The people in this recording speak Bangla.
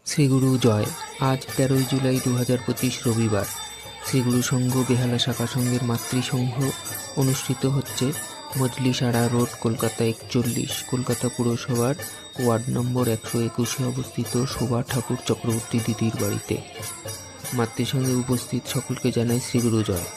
শ্রীগুরু জয়। আজ 13ই জুলাই 2025 রবিবার। শ্রীগুরু সংঘ বেহালা শাখা সংঘের মাতৃসংঘ অনুষ্ঠিত হচ্ছে মজলিশারা রোড, কলকাতা 41, কলকাতা পুরসভার ওয়ার্ড নম্বর 121-এ অবস্থিত শোভা ঠাকুর চক্রবর্তী দিদির বাড়িতে। মাতৃসংঘে উপস্থিত সকলকে জানাই শ্রীগুরু জয়।